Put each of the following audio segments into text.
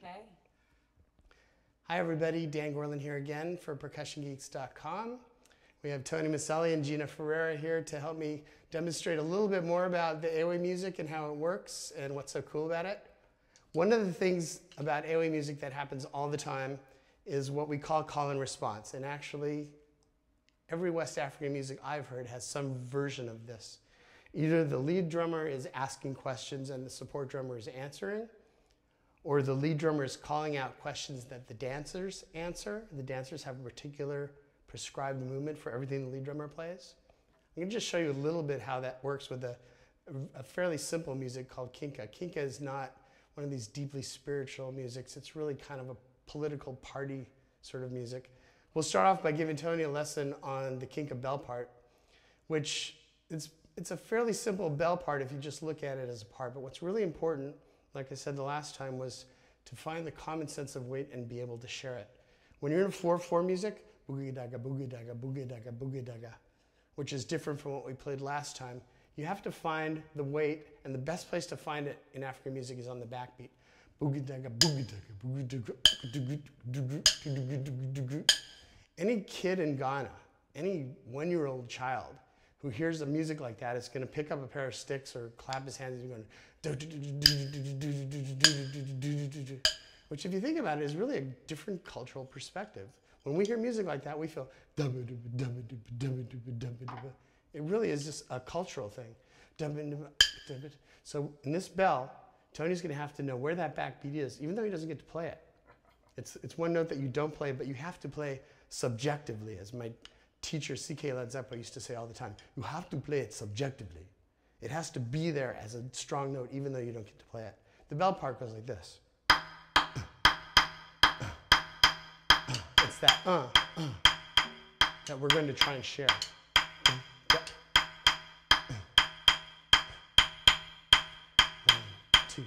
Okay. Hi everybody, Dan Gorlin here again for PercussionGeeks.com. We have Tony Miceli and Gina Ferrera here to help me demonstrate a little bit more about the Ewe music and how it works and what's so cool about it. One of the things about Ewe music that happens all the time is what we call and response. And actually, every West African music I've heard has some version of this. Either the lead drummer is asking questions and the support drummer is answering, or the lead drummer is calling out questions that the dancers answer. The dancers have a particular prescribed movement for everything the lead drummer plays. I'm going to just show you a little bit how that works with a fairly simple music called kinka. Kinka is not one of these deeply spiritual musics. It's really kind of a political party sort of music. We'll start off by giving Tony a lesson on the kinka bell part, which it's a fairly simple bell part if you just look at it as a part. But what's really important, like I said the last time, was to find the common sense of weight and be able to share it. When you're in 4/4 music, boogie daga, boogie daga, boogie daga, boogie daga, which is different from what we played last time, you have to find the weight, and the best place to find it in African music is on the backbeat. Boogie daga, boogie daga, boogie daga. Any kid in Ghana, any 1-year-old child who hears a music like that is going to pick up a pair of sticks or clap his hands and going, which if you think about it is really a different cultural perspective. When we hear music like that, we feel, it really is just a cultural thing. So in this bell, Tony's going to have to know where that backbeat is, even though he doesn't get to play it. It's one note that you don't play, but you have to play subjectively, as my teacher, C.K. Ladzepa, used to say all the time. You have to play it subjectively. It has to be there as a strong note, even though you don't get to play it. The bell part goes like this. It's that that we're going to try and share. Two.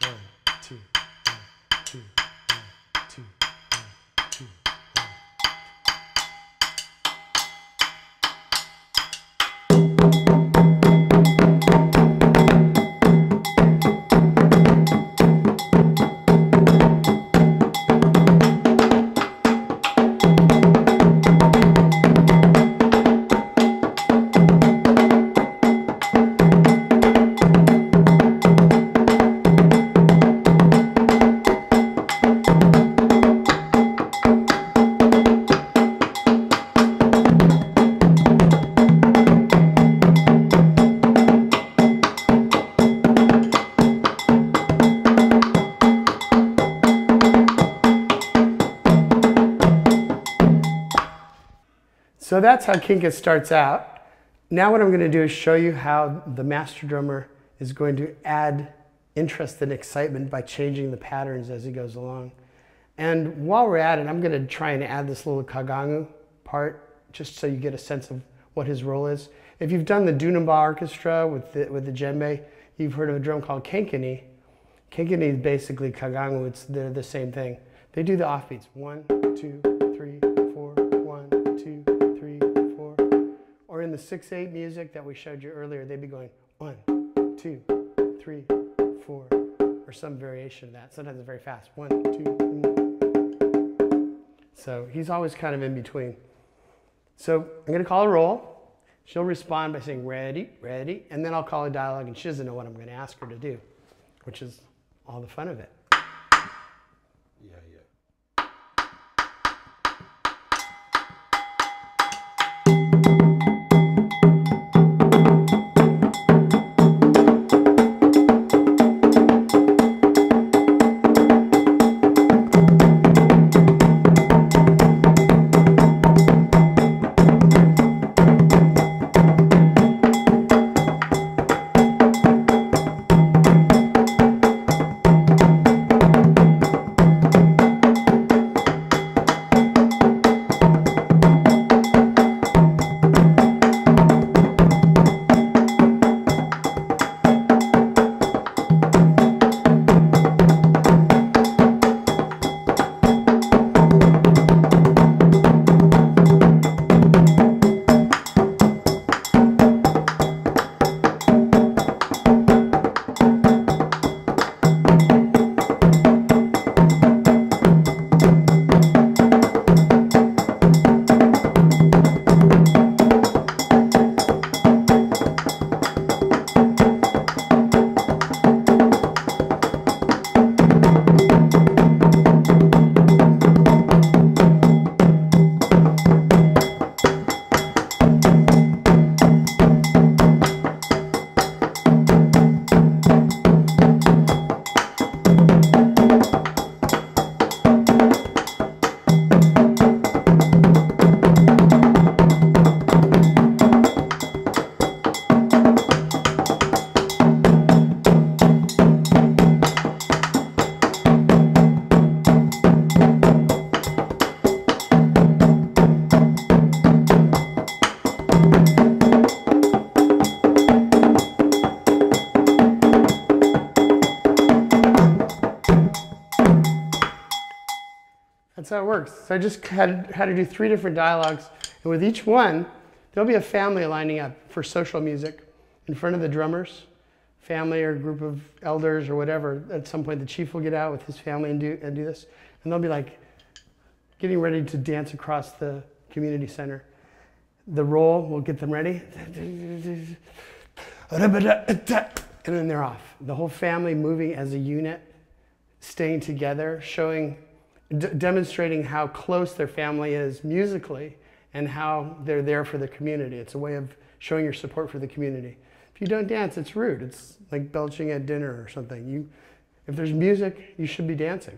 1, 2, 1, 2, 1, 2, 1, 2, 1. So that's how kinka starts out. Now what I'm going to do is show you how the master drummer is going to add interest and excitement by changing the patterns as he goes along. And while we're at it, I'm going to try and add this little kagangu part, just so you get a sense of what his role is. If you've done the Dunumba orchestra with the djembe, you've heard of a drum called kenkeni. Kenkeni is basically kagangu. They're the same thing. They do the offbeats. 1, 2, 3, 4, 1, 2, 3, 4. Or in the 6/8 music that we showed you earlier, they'd be going 1, 2, 3, 4, or some variation of that. Sometimes it's very fast. 1, 2. So he's always kind of in between. So I'm going to call a roll. She'll respond by saying ready, ready, and then I'll call a dialogue, and she doesn't know what I'm going to ask her to do, which is all the fun of it. That's how it works. So I just had to do 3 different dialogues. And with each one, there'll be a family lining up for social music in front of the drummers, family or group of elders or whatever. At some point, the chief will get out with his family and do this. And they'll be like getting ready to dance across the community center. The roll will get them ready. And then they're off. The whole family moving as a unit, staying together, demonstrating how close their family is musically and how they're there for the community. It's a way of showing your support for the community. If you don't dance, it's rude. It's like belching at dinner or something. If there's music, you should be dancing.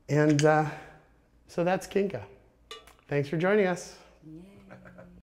And so that's Kinka. Thanks for joining us. Yeah.